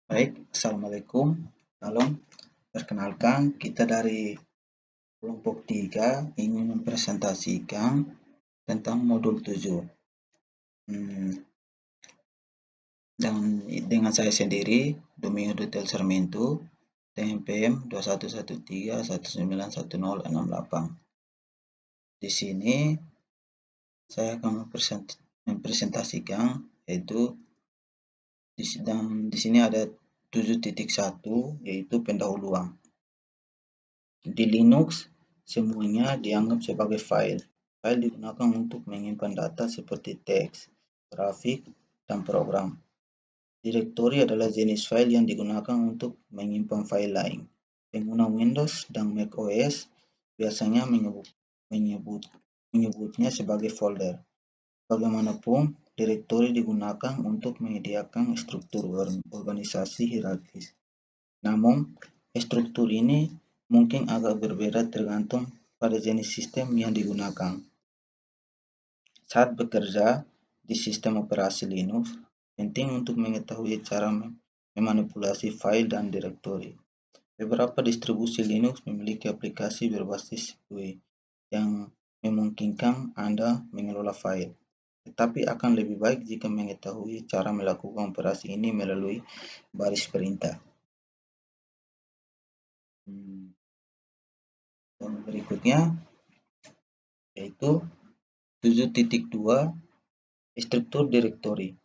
Baik, Assalamualaikum. Salam. Perkenalkan, kita dari kelompok 3 ingin mempresentasikan tentang modul 7. Dan dengan saya sendiri, Domingo Dutel Sarmiento, TMPM 2113191068. Di sini saya akan mempresentasikan yaitu di sini ada 7.1 yaitu pendahuluan. Di Linux, semuanya dianggap sebagai file. File digunakan untuk menyimpan data seperti teks, grafik, dan program. Direktori adalah jenis file yang digunakan untuk menyimpan file lain. Pengguna Windows dan macOS biasanya menyebutnya sebagai folder. Bagaimanapun, direktori digunakan untuk menyediakan struktur organisasi hierarkis. Namun, struktur ini mungkin agak berbeda tergantung pada jenis sistem yang digunakan. Saat bekerja di sistem operasi Linux, penting untuk mengetahui cara memanipulasi file dan direktori. Beberapa distribusi Linux memiliki aplikasi berbasis GUI yang memungkinkan Anda mengelola file. Tetapi akan lebih baik jika mengetahui cara melakukan operasi ini melalui baris perintah. Dan berikutnya yaitu 7.2 struktur direktori.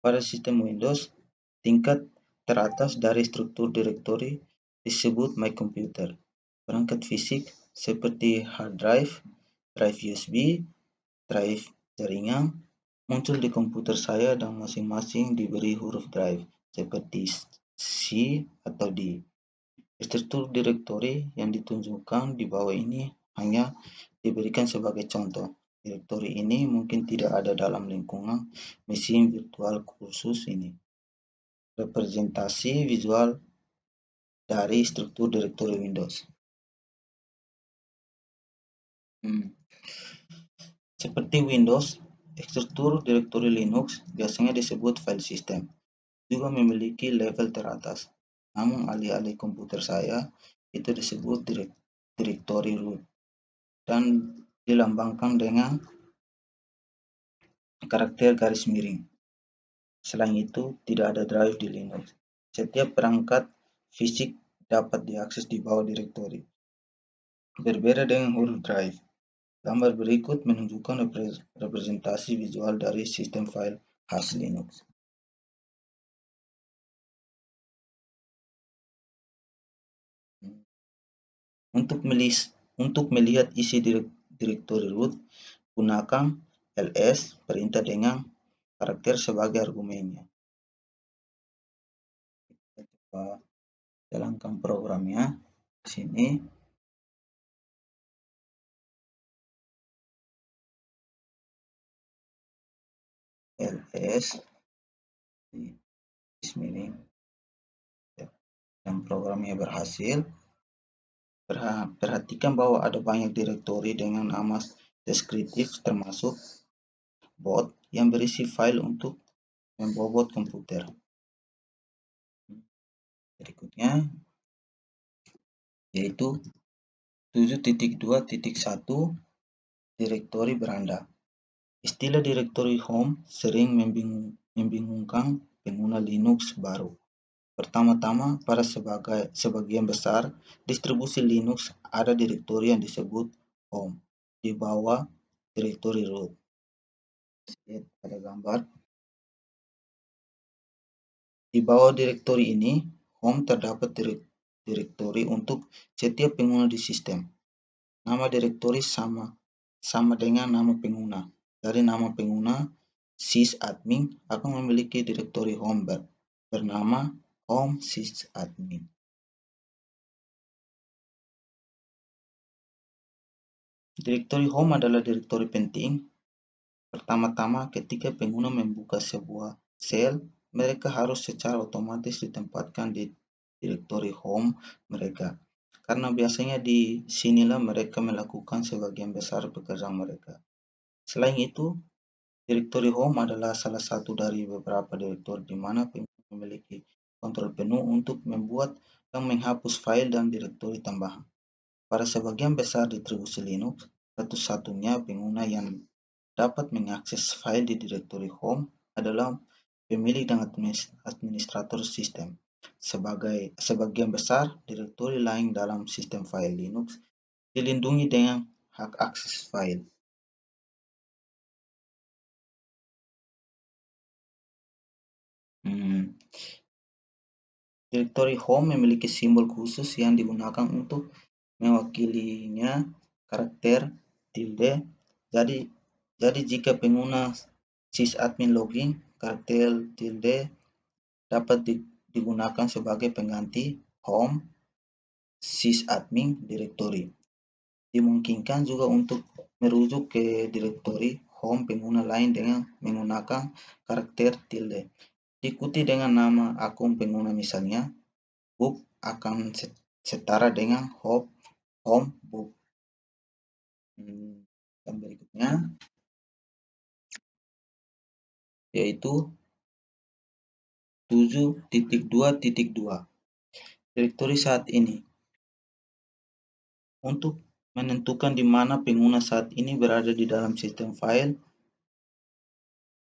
Pada sistem Windows, tingkat teratas dari struktur direktori disebut My Computer. Perangkat fisik seperti hard drive, drive USB, drive jaringan muncul di komputer saya dan masing-masing diberi huruf drive seperti C atau D. Struktur direktori yang ditunjukkan di bawah ini hanya diberikan sebagai contoh. Direktori ini mungkin tidak ada dalam lingkungan mesin virtual khusus ini. Representasi visual dari struktur direktori Windows. Seperti Windows, struktur direktori Linux biasanya disebut file system, juga memiliki level teratas. Namun alih-alih komputer saya, itu disebut direktori root dan dilambangkan dengan karakter garis miring. Selain itu, tidak ada drive di Linux. Setiap perangkat fisik dapat diakses di bawah direktori. Berbeda dengan huruf drive. Gambar berikut menunjukkan representasi visual dari sistem file khas Linux. Untuk melihat isi direktori root, gunakan ls perintah dengan karakter sebagai argumennya. Kita coba jalankan programnya di sini. ls miring dan programnya berhasil. Perhatikan bahwa ada banyak direktori dengan nama deskriptif termasuk bot yang berisi file untuk membobot komputer. Berikutnya yaitu 7.2.1 direktori beranda. Istilah direktori home sering membingungkan pengguna Linux baru. Pertama-tama, pada sebagian besar distribusi Linux ada direktori yang disebut home di bawah direktori root. Lihat pada gambar. Di bawah direktori ini, home terdapat direktori untuk setiap pengguna di sistem. Nama direktori sama dengan nama pengguna. Dari nama pengguna, sysadmin akan memiliki direktori home bernama home sysadmin. Direktori home adalah direktori penting. Pertama-tama, ketika pengguna membuka sebuah shell, mereka harus secara otomatis ditempatkan di direktori home mereka. Karena biasanya di sinilah mereka melakukan sebagian besar pekerjaan mereka. Selain itu, direktori home adalah salah satu dari beberapa direktori di mana pengguna memiliki kontrol penuh untuk membuat dan menghapus file dan direktori tambahan. Pada sebagian besar distribusi Linux, satu-satunya pengguna yang dapat mengakses file di direktori home adalah pemilik dan administrator sistem. Sebagian besar direktori lain dalam sistem file Linux dilindungi dengan hak akses file. Direktori home memiliki simbol khusus yang digunakan untuk mewakilinya karakter tilde. Jadi jika pengguna sysadmin login, karakter tilde dapat digunakan sebagai pengganti home sysadmin directory. Dimungkinkan juga untuk merujuk ke direktori home pengguna lain dengan menggunakan karakter tilde. Diikuti dengan nama akun pengguna, misalnya book akan setara dengan home book. Dan berikutnya yaitu 7.2.2 direktori saat ini. Untuk menentukan di mana pengguna saat ini berada di dalam sistem file,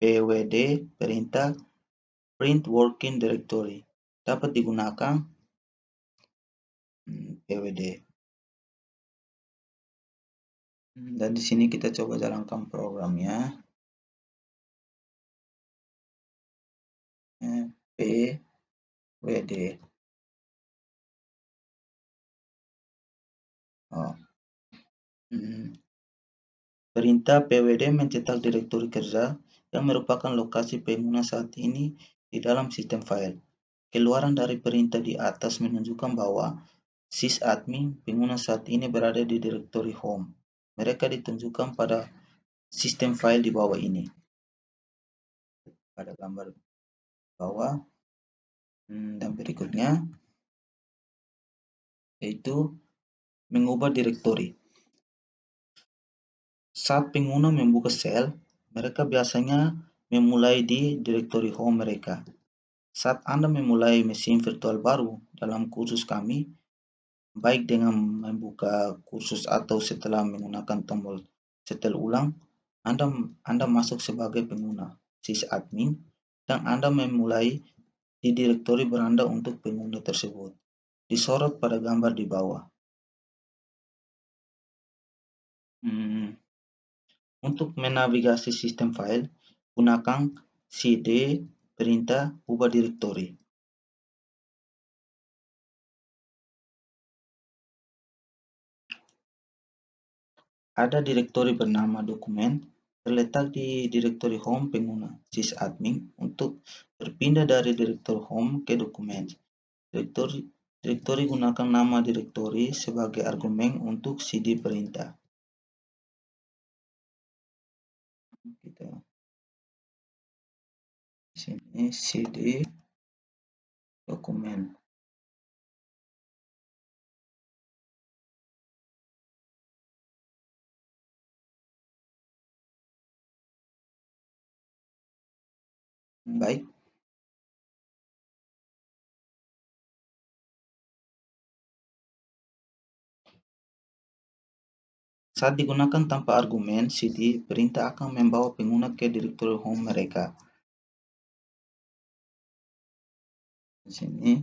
pwd perintah print working directory dapat digunakan. pwd. Dan di sini kita coba jalankan programnya. pwd. Perintah pwd mencetak direktori kerja yang merupakan lokasi pengguna saat ini di dalam sistem file. Keluaran dari perintah di atas menunjukkan bahwa sysadmin pengguna saat ini berada di direktori home. Mereka ditunjukkan pada sistem file di bawah ini. Pada gambar bawah. Dan berikutnya yaitu mengubah direktori. Saat pengguna membuka shell, mereka biasanya memulai di direktori home mereka. Saat Anda memulai mesin virtual baru dalam kursus kami, baik dengan membuka kursus atau setelah menggunakan tombol setel ulang, Anda masuk sebagai pengguna sysadmin dan Anda memulai di direktori beranda untuk pengguna tersebut. Disorot pada gambar di bawah. Untuk menavigasi sistem file, gunakan cd perintah ubah direktori. Ada direktori bernama dokumen terletak di direktori home pengguna sysadmin. Untuk berpindah dari direktori home ke dokumen, direktori gunakan nama direktori sebagai argumen untuk cd perintah. Kita sini cd dokumen. Baik. Saat digunakan tanpa argumen, cd perintah akan membawa pengguna ke direktori home mereka. Di sini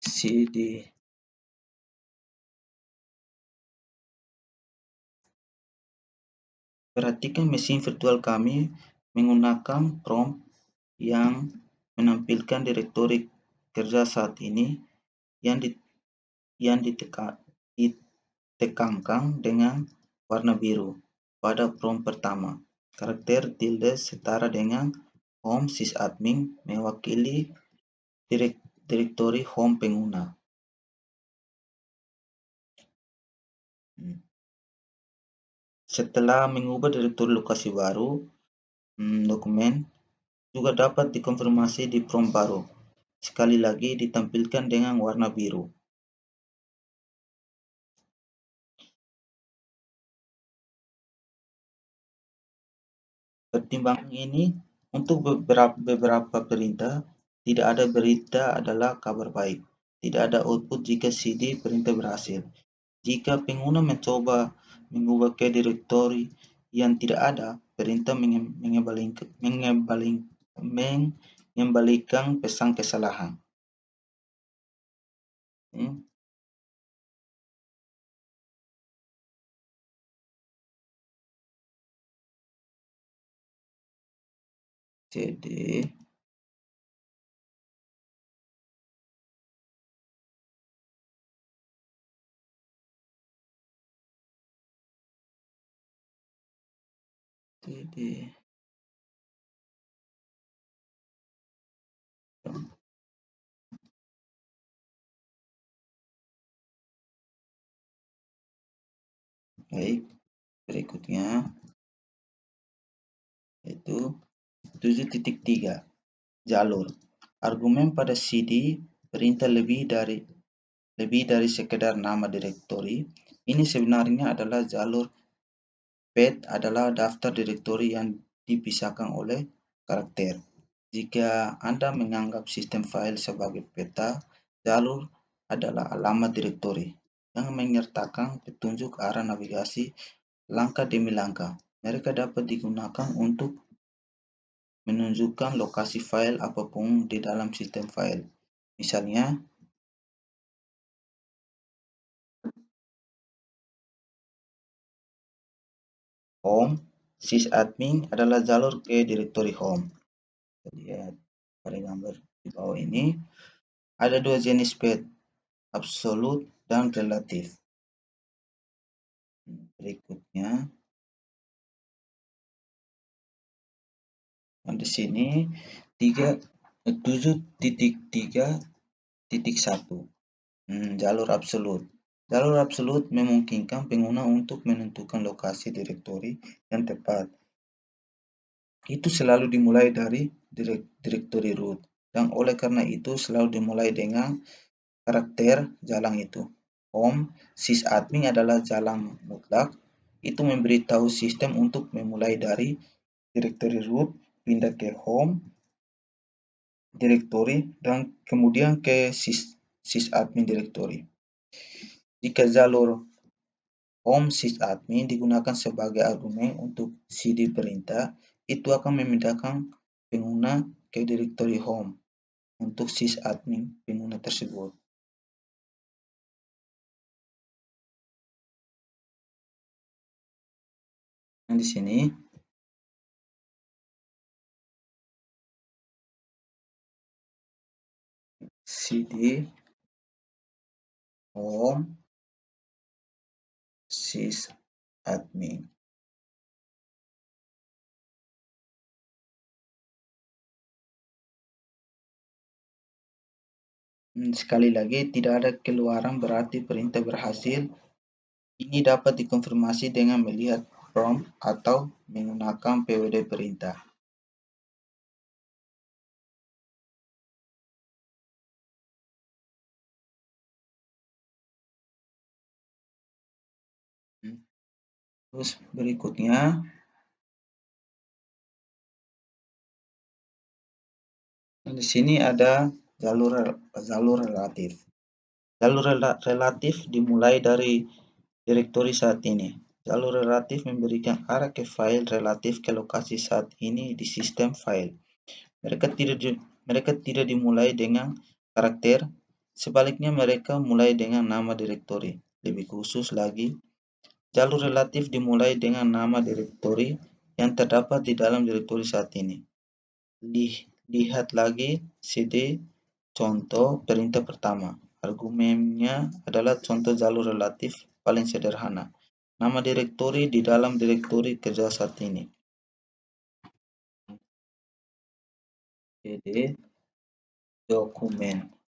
cd. Perhatikan mesin virtual kami menggunakan prompt yang menampilkan direktori kerja saat ini yang ditekankan dengan warna biru pada prompt pertama. Karakter tilde setara dengan home sysadmin mewakili direktori home pengguna. Setelah mengubah direktori lokasi baru, dokumen juga dapat dikonfirmasi di prompt baru. Sekali lagi ditampilkan dengan warna biru. Pertimbangan ini Untuk beberapa perintah, tidak ada berita adalah kabar baik. Tidak ada output jika CD perintah berhasil. Jika pengguna mencoba mengubah ke direktori yang tidak ada, perintah mengembalikan pesan kesalahan. Hmm, Jadi, jadi, baik, berikutnya yaitu 7.3 jalur. Argumen pada CD perintah lebih dari sekedar nama direktori. Ini sebenarnya adalah jalur. Path adalah daftar direktori yang dipisahkan oleh karakter. Jika Anda menganggap sistem file sebagai peta, jalur adalah alamat direktori yang menyertakan petunjuk arah navigasi langkah demi langkah. Mereka dapat digunakan untuk menunjukkan lokasi file apapun di dalam sistem file. Misalnya, home sysadmin adalah jalur ke direktori home. Kita lihat pada gambar di bawah ini, ada dua jenis path, absolut dan relatif. Berikutnya, di sini 7.3.1 jalur absolut. Jalur absolut memungkinkan pengguna untuk menentukan lokasi direktori yang tepat. Itu selalu dimulai dari direktori root, dan oleh karena itu selalu dimulai dengan karakter jalan itu. Home sysadmin adalah jalan mutlak. Itu memberitahu sistem untuk memulai dari direktori root, pindah ke home direktori, dan kemudian ke sysadmin direktori. Jika jalur home sysadmin digunakan sebagai argumen untuk CD perintah, itu akan memindahkan pengguna ke direktori home untuk sysadmin pengguna tersebut. Nah, di sini CD home sysadmin. Sekali lagi, tidak ada keluaran berarti perintah berhasil. Ini dapat dikonfirmasi dengan melihat prompt atau menggunakan PWD perintah. Terus berikutnya, di sini ada jalur relatif. Jalur relatif dimulai dari direktori saat ini. Jalur relatif memberikan arah ke file relatif ke lokasi saat ini di sistem file. Mereka tidak dimulai dengan karakter, sebaliknya mereka mulai dengan nama direktori. Lebih khusus lagi, jalur relatif dimulai dengan nama direktori yang terdapat di dalam direktori saat ini. Lihat lagi CD contoh perintah pertama. Argumennya adalah contoh jalur relatif paling sederhana. Nama direktori di dalam direktori kerja saat ini. Jadi dokumen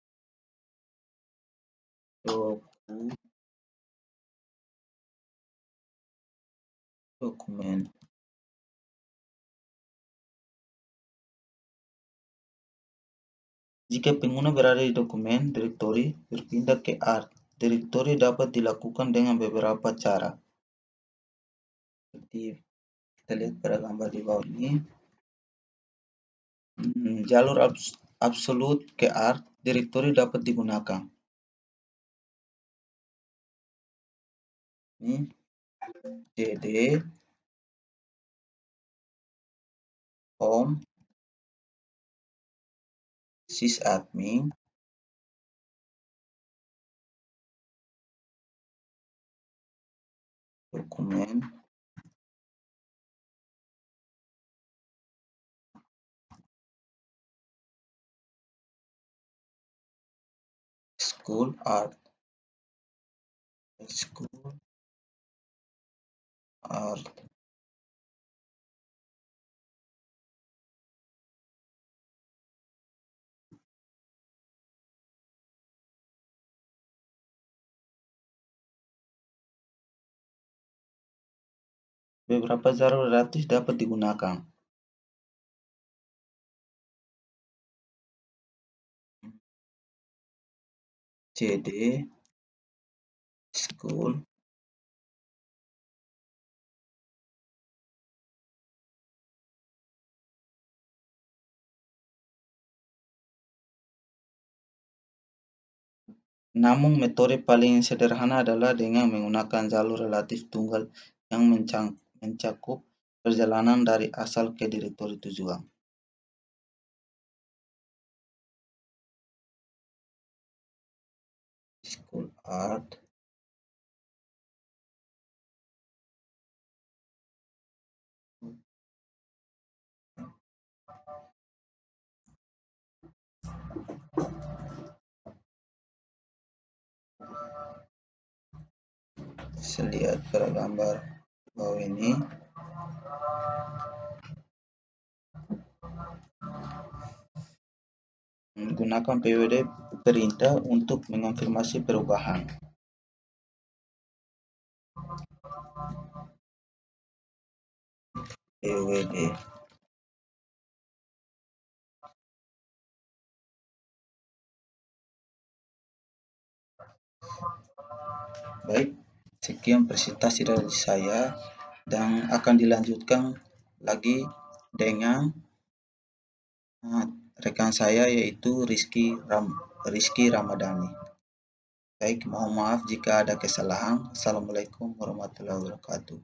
dokumen. Jika pengguna berada di dokumen direktori berpindah ke art direktori dapat dilakukan dengan beberapa cara. Seperti kita lihat pada gambar di bawah ini. Jalur absolut ke art direktori dapat digunakan. Ini cd home sysadmin dokumen school art beberapa jalur gratis dapat digunakan. cd school namun metode paling sederhana adalah dengan menggunakan jalur relatif tunggal yang mencakup perjalanan dari asal ke direktori tujuan. School art Saya lihat pada gambar bawah ini. Gunakan PWD perintah untuk mengonfirmasi perubahan. PWD. Baik, sekian presentasi dari saya dan akan dilanjutkan lagi dengan rekan saya yaitu Rizky Ramadhani. Baik, mohon maaf jika ada kesalahan. Assalamualaikum warahmatullahi wabarakatuh.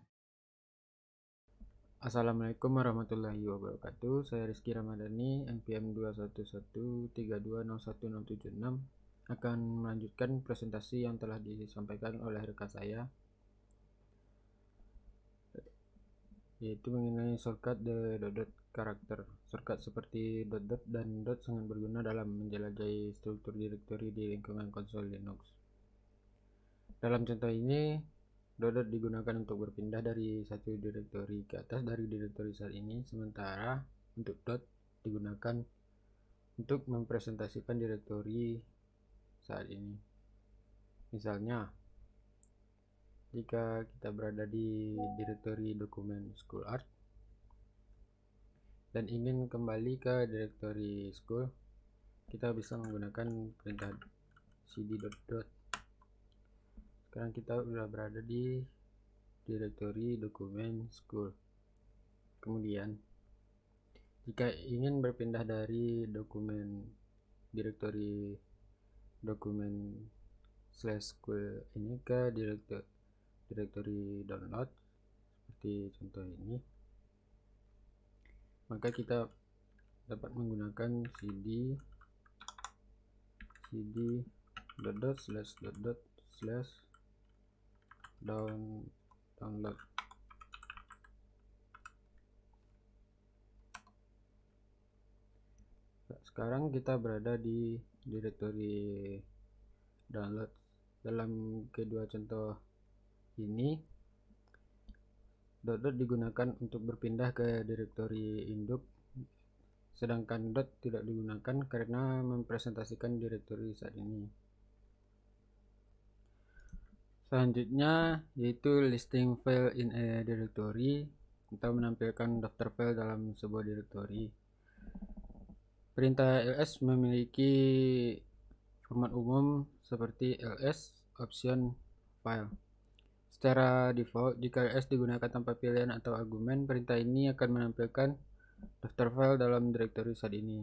Assalamualaikum warahmatullahi wabarakatuh. Saya Rizky Ramadhani, NPM 21130101676 akan melanjutkan presentasi yang telah disampaikan oleh rekan saya, yaitu mengenai shortcut dot karakter. Shortcut seperti dot dan dot sangat berguna dalam menjelajahi struktur direktori di lingkungan konsol Linux. Dalam contoh ini, dot digunakan untuk berpindah dari satu direktori ke atas dari direktori saat ini, sementara untuk dot digunakan untuk mempresentasikan direktori saat ini. Misalnya, jika kita berada di direktori dokumen school art dan ingin kembali ke direktori school, kita bisa menggunakan perintah cd dot. Sekarang kita sudah berada di direktori dokumen school. Kemudian, jika ingin berpindah dari direktori dokumen /school ini ke direktori download seperti contoh ini, maka kita dapat menggunakan cd /download. Sekarang kita berada di direktori download. Dalam kedua contoh ini, dot digunakan untuk berpindah ke direktori induk, sedangkan dot tidak digunakan karena mempresentasikan direktori saat ini. Selanjutnya yaitu listing file in a directory, atau menampilkan daftar file dalam sebuah direktori. Perintah ls memiliki format umum seperti ls option file. Secara default, jika ls digunakan tanpa pilihan atau argumen, perintah ini akan menampilkan daftar file dalam direktori saat ini.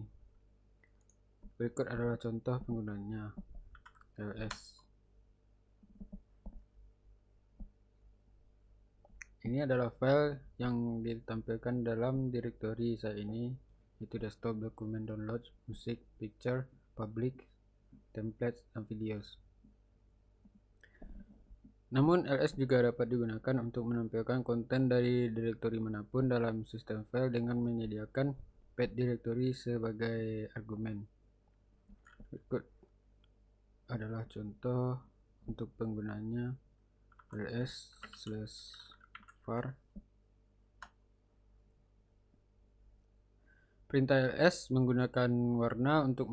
Berikut adalah contoh penggunanya. ls. Ini adalah file yang ditampilkan dalam direktori saat ini, yaitu desktop, dokumen, downloads, musik, picture, public, templates, dan videos. Namun ls juga dapat digunakan untuk menampilkan konten dari direktori manapun dalam sistem file dengan menyediakan path directory sebagai argumen. Berikut adalah contoh untuk penggunanya. ls/var. Perintah ls menggunakan warna untuk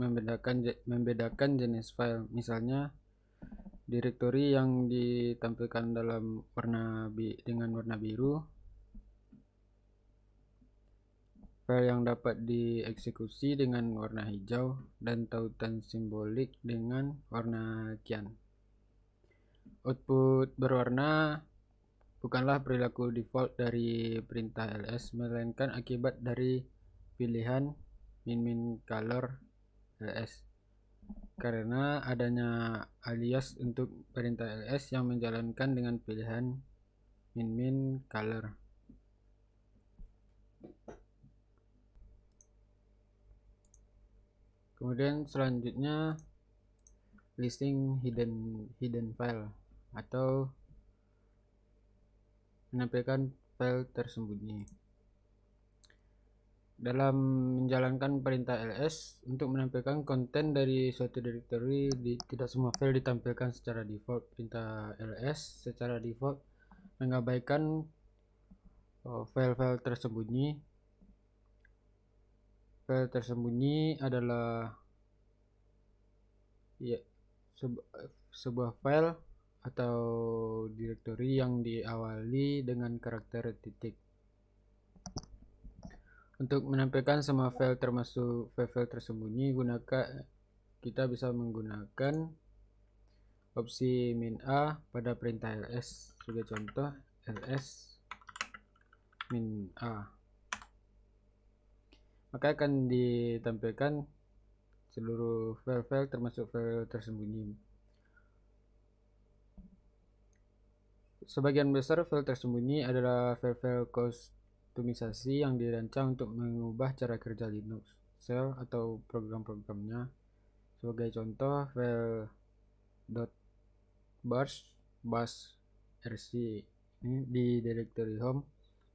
membedakan jenis file. Misalnya, direktori yang ditampilkan dalam dengan warna biru, file yang dapat dieksekusi dengan warna hijau, dan tautan simbolik dengan warna cyan. Output berwarna bukanlah perilaku default dari perintah ls, melainkan akibat dari pilihan min color ls. Karena adanya alias untuk perintah ls yang menjalankan dengan pilihan min color. Kemudian selanjutnya listing hidden file atau menampilkan file tersembunyi. Dalam menjalankan perintah ls untuk menampilkan konten dari suatu directory, tidak semua file ditampilkan secara default. Perintah ls secara default mengabaikan file-file tersembunyi. File tersembunyi adalah sebuah file atau directory yang diawali dengan karakter titik. Untuk menampilkan semua file termasuk file tersembunyi, kita bisa menggunakan opsi min a pada perintah ls. Sebagai contoh, ls min a, maka akan ditampilkan seluruh file-file termasuk file tersembunyi. Sebagian besar file tersembunyi adalah file-file kustomisasi yang dirancang untuk mengubah cara kerja Linux, shell, atau program-programnya. Sebagai contoh, file .bash rc ini di directory home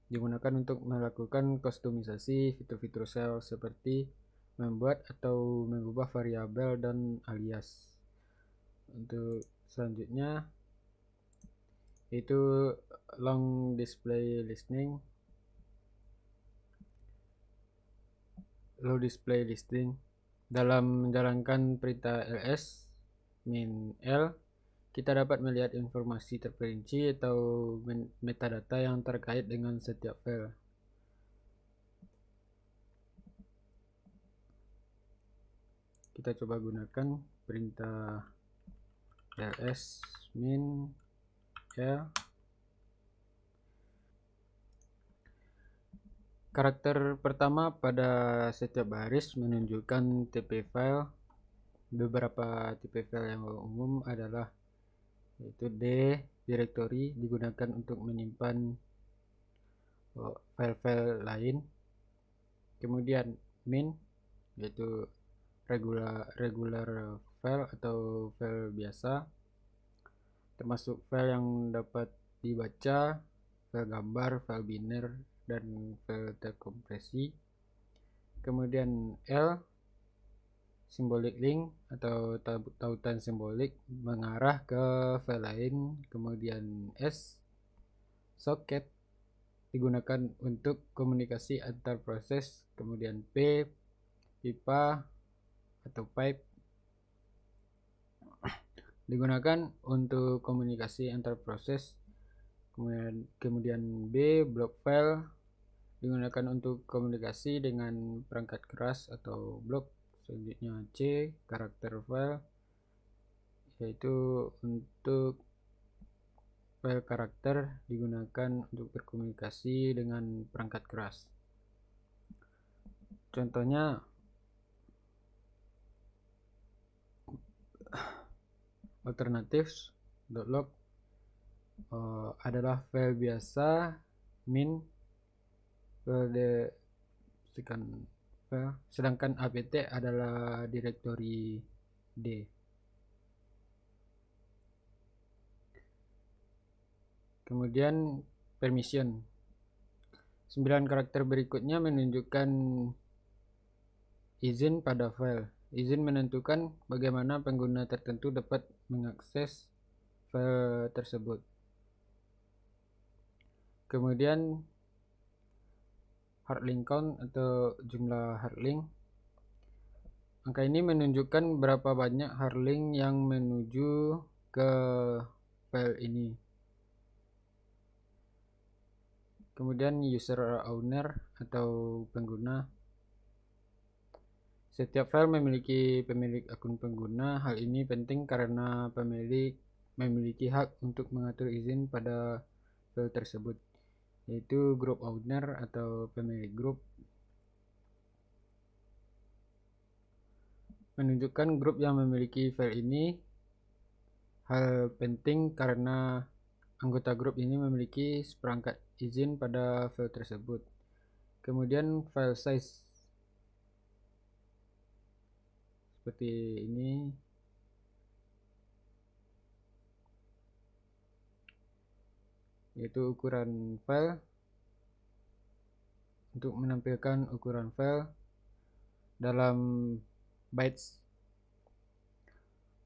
digunakan untuk melakukan kustomisasi fitur-fitur shell seperti membuat atau mengubah variabel dan alias. Untuk selanjutnya yaitu long display listing. Dalam menjalankan perintah ls min l, kita dapat melihat informasi terperinci atau metadata yang terkait dengan setiap file. Kita coba gunakan perintah ls min l. Karakter pertama pada setiap baris menunjukkan tipe file. Beberapa tipe file yang umum adalah yaitu D directory, digunakan untuk menyimpan file-file lain. Kemudian min, yaitu regular file atau file biasa, termasuk file yang dapat dibaca, file gambar, file biner, dan file terkompresi. Kemudian L, symbolic link atau tautan simbolik mengarah ke file lain. Kemudian S, socket, digunakan untuk komunikasi antar proses. Kemudian P, pipa atau pipe, digunakan untuk komunikasi antar proses. Kemudian B, block file, digunakan untuk komunikasi dengan perangkat keras atau blok. Selanjutnya C, karakter file, yaitu untuk file karakter digunakan untuk berkomunikasi dengan perangkat keras. Contohnya alternatives.log adalah file biasa, min file sedangkan apt adalah direktori D. Kemudian permission. 9 karakter berikutnya menunjukkan izin pada file. Izin menentukan bagaimana pengguna tertentu dapat mengakses file tersebut. Kemudian hard link count atau jumlah hard link. Angka ini menunjukkan berapa banyak hard link yang menuju ke file ini. Kemudian user owner atau pengguna. Setiap file memiliki pemilik akun pengguna. Hal ini penting karena pemilik memiliki hak untuk mengatur izin pada file tersebut, yaitu group owner atau pemilik grup. Menunjukkan grup yang memiliki file ini hal penting karena anggota grup ini memiliki seperangkat izin pada file tersebut. Kemudian file size seperti ini. Yaitu ukuran file. Untuk menampilkan ukuran file dalam bytes.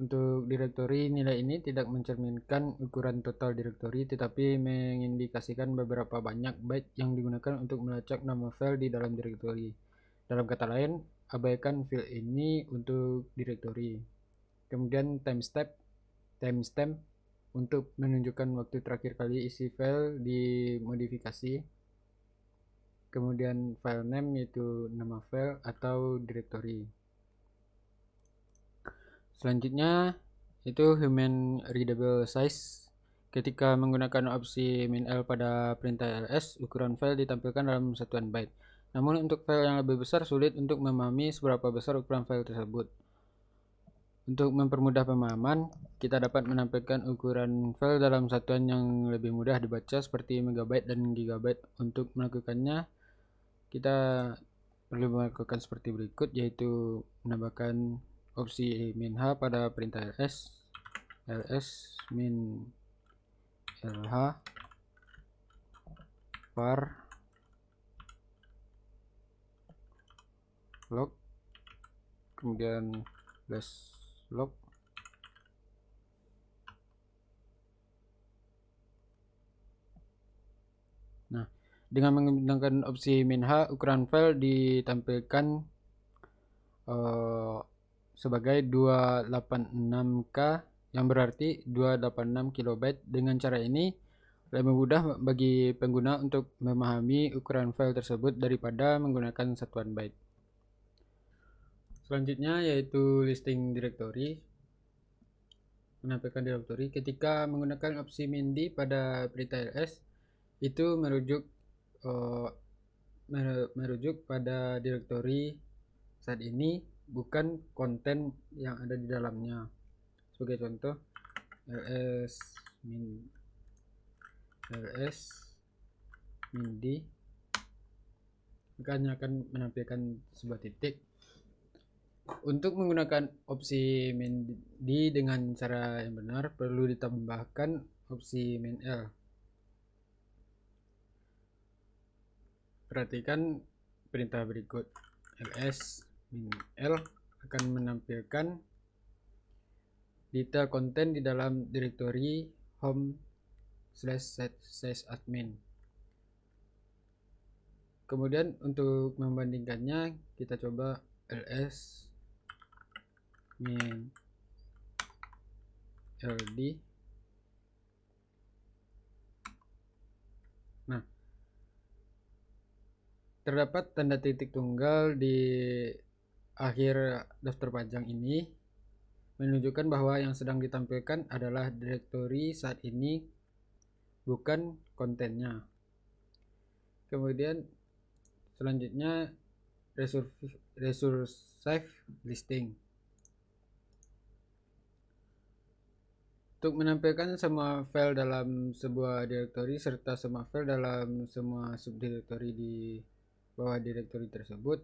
Untuk direktori, nilai ini tidak mencerminkan ukuran total direktori, tetapi mengindikasikan beberapa banyak byte yang digunakan untuk melacak nama file di dalam direktori. Dalam kata lain, abaikan file ini untuk direktori. Kemudian timestamp untuk menunjukkan waktu terakhir kali isi file dimodifikasi. Kemudian file name yaitu nama file atau direktori. Selanjutnya itu human readable size. Ketika menggunakan opsi min_l pada perintah ls, ukuran file ditampilkan dalam satuan byte. Namun untuk file yang lebih besar sulit untuk memahami seberapa besar ukuran file tersebut. Untuk mempermudah pemahaman, kita dapat menampilkan ukuran file dalam satuan yang lebih mudah dibaca seperti megabyte dan gigabyte. Untuk melakukannya, kita perlu melakukan seperti berikut, yaitu menambahkan opsi min_h pada perintah ls min lh var log, kemudian log. Nah, dengan menggunakan opsi min_h, ukuran file ditampilkan sebagai 286K, yang berarti 286 kilobyte. Dengan cara ini lebih mudah bagi pengguna untuk memahami ukuran file tersebut daripada menggunakan satuan byte. Selanjutnya yaitu listing directory. Menampilkan directory ketika menggunakan opsi min_d pada perintah ls, itu merujuk pada directory saat ini, bukan konten yang ada di dalamnya. Sebagai contoh, ls min_d hanya akan menampilkan sebuah titik. Untuk menggunakan opsi min_d dengan cara yang benar, perlu ditambahkan opsi min_l. Perhatikan perintah berikut. ls min_l akan menampilkan detail konten di dalam direktori home/sysadmin. Kemudian untuk membandingkannya, kita coba ls min ld. Nah, terdapat tanda titik tunggal di akhir daftar panjang ini, menunjukkan bahwa yang sedang ditampilkan adalah direktori saat ini, bukan kontennya. Kemudian selanjutnya recursive listing. Untuk menampilkan semua file dalam sebuah direktori serta semua file dalam semua subdirektori di bawah direktori tersebut.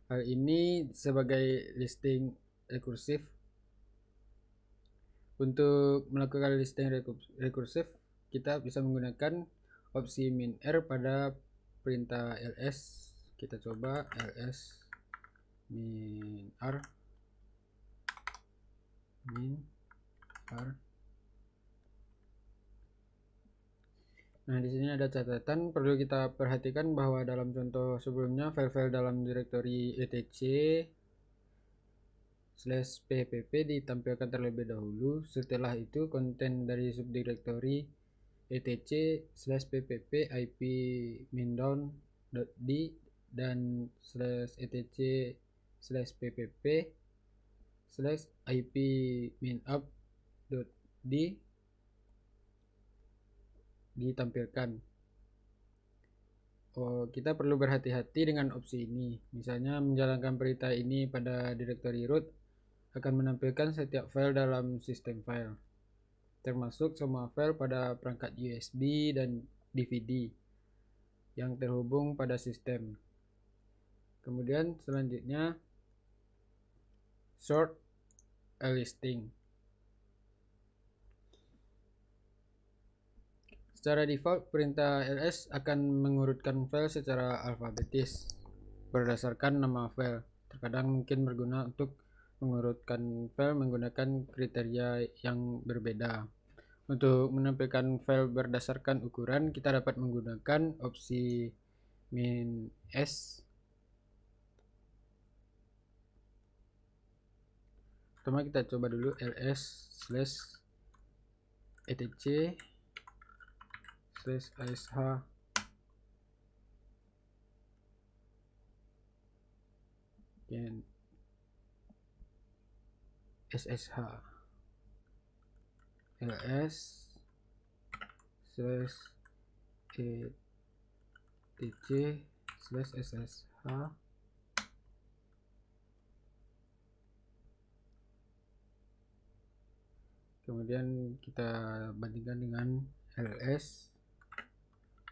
Hal ini sebagai listing rekursif. Untuk melakukan listing rekursif, kita bisa menggunakan opsi min r pada perintah ls. Kita coba ls min r Nah, di sini ada catatan perlu kita perhatikan bahwa dalam contoh sebelumnya file-file dalam direktori etc/ppp ditampilkan terlebih dahulu. Setelah itu konten dari subdirektori etc/ppp ip min-down.d dan /etc/ppp /ip min-up.d ditampilkan. Kita perlu berhati-hati dengan opsi ini. Misalnya menjalankan perintah ini pada direktori root akan menampilkan setiap file dalam sistem file, termasuk semua file pada perangkat USB dan DVD yang terhubung pada sistem. Kemudian selanjutnya sort a listing. Secara default, perintah ls akan mengurutkan file secara alfabetis berdasarkan nama file. Terkadang mungkin berguna untuk mengurutkan file menggunakan kriteria yang berbeda. Untuk menampilkan file berdasarkan ukuran, kita dapat menggunakan opsi min s. Pertama kita coba dulu ls/etc/ash dan ssh ls/etc/ssh. Kemudian kita bandingkan dengan ls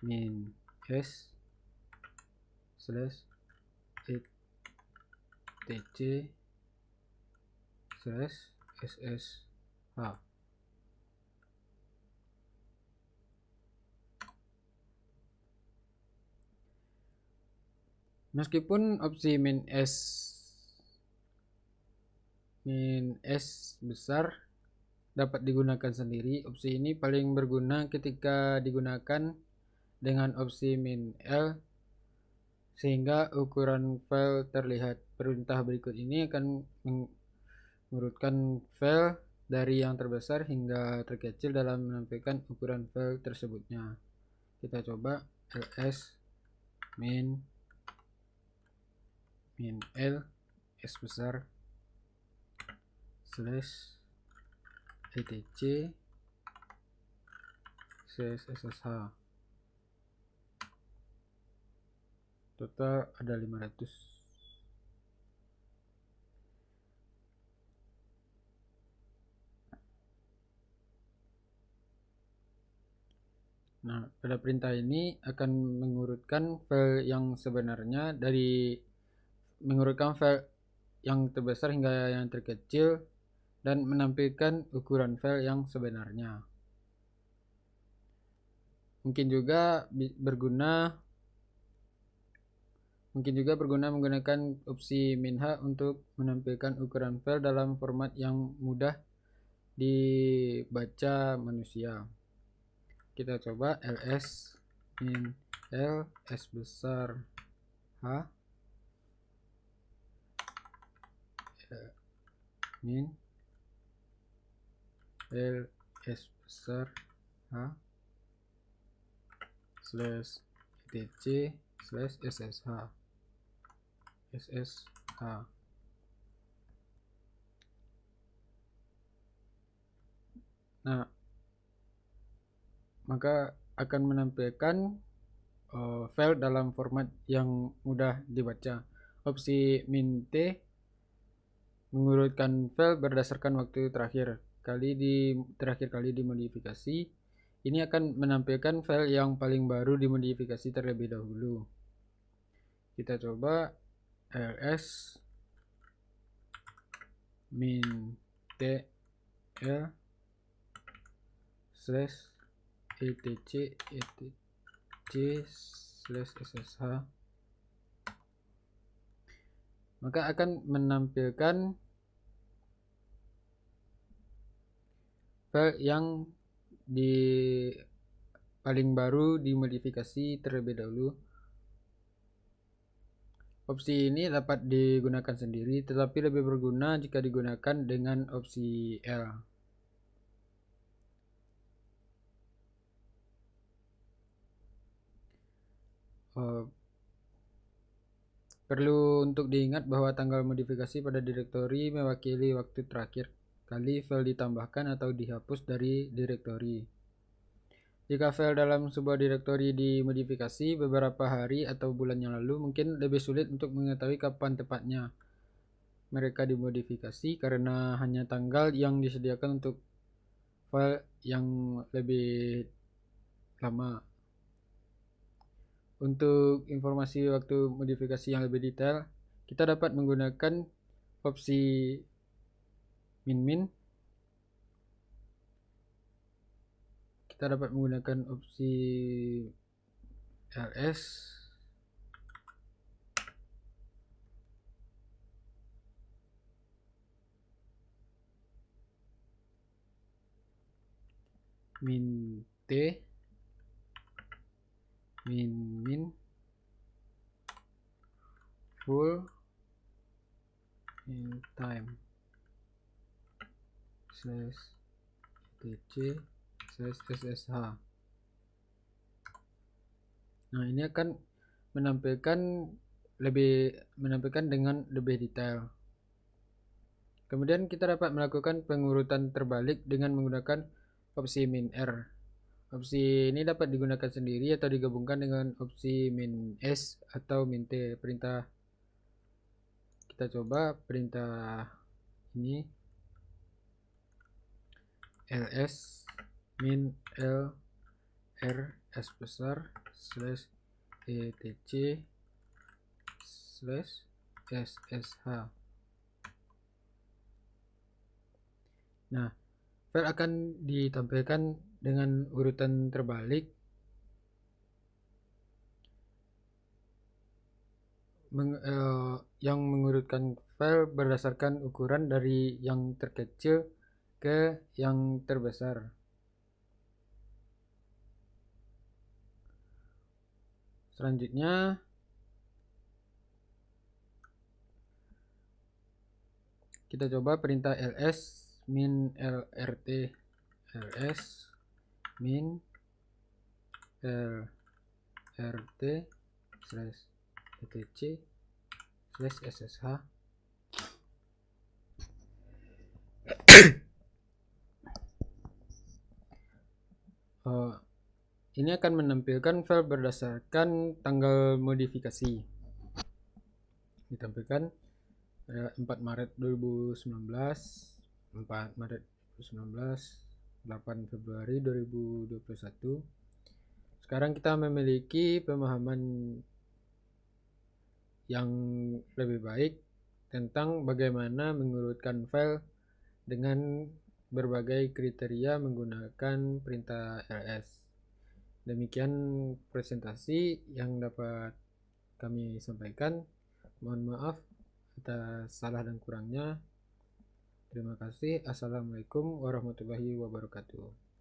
min s /etc/ssh. Meskipun opsi min s besar dapat digunakan sendiri, opsi ini paling berguna ketika digunakan dengan opsi min l sehingga ukuran file terlihat. Perintah berikut ini akan mengurutkan file dari yang terbesar hingga terkecil dalam menampilkan ukuran file tersebutnya. Kita coba ls min l s besar /etc/ssh. Total ada 500. Nah, pada perintah ini akan mengurutkan file yang sebenarnya dari mengurutkan file yang terbesar hingga yang terkecil dan menampilkan ukuran file yang sebenarnya. Mungkin juga berguna menggunakan opsi min-h untuk menampilkan ukuran file dalam format yang mudah dibaca manusia. Kita coba ls min l s besar h min l s besar h /etc/ssh. Nah, maka akan menampilkan file dalam format yang mudah dibaca. Opsi min T mengurutkan file berdasarkan waktu terakhir kali dimodifikasi. Ini akan menampilkan file yang paling baru dimodifikasi terlebih dahulu. Kita coba ls min tl slash etc slash ssh, maka akan menampilkan file yang paling baru dimodifikasi terlebih dahulu. Opsi ini dapat digunakan sendiri, tetapi lebih berguna jika digunakan dengan opsi L. Perlu untuk diingat bahwa tanggal modifikasi pada direktori mewakili waktu terakhir kali file ditambahkan atau dihapus dari direktori. Jika file dalam sebuah direktori dimodifikasi beberapa hari atau bulan yang lalu, mungkin lebih sulit untuk mengetahui kapan tepatnya mereka dimodifikasi karena hanya tanggal yang disediakan untuk file yang lebih lama. Untuk informasi waktu modifikasi yang lebih detail, kita dapat menggunakan opsi min. Kita dapat menggunakan opsi ls min t min full in time slash etc slash ssh. Nah, ini akan menampilkan dengan lebih detail. Kemudian kita dapat melakukan pengurutan terbalik dengan menggunakan opsi min r. Opsi ini dapat digunakan sendiri atau digabungkan dengan opsi min s atau min t. Perintah kita coba perintah ini ls min l r s besar slash etc slash ssh. Nah, file akan ditampilkan dengan urutan terbalik yang mengurutkan file berdasarkan ukuran dari yang terkecil ke yang terbesar. Selanjutnya kita coba perintah ls min lrt ls min lrt slash etc slash ssh. Ini akan menampilkan file berdasarkan tanggal modifikasi. Ditampilkan 4 Maret 2019, 4 Maret 2019, 8 Februari 2021. Sekarang kita memiliki pemahaman yang lebih baik tentang bagaimana mengurutkan file dengan berbagai kriteria menggunakan perintah ls. Demikian presentasi yang dapat kami sampaikan. Mohon maaf atas salah dan kurangnya. Terima kasih. Assalamualaikum warahmatullahi wabarakatuh.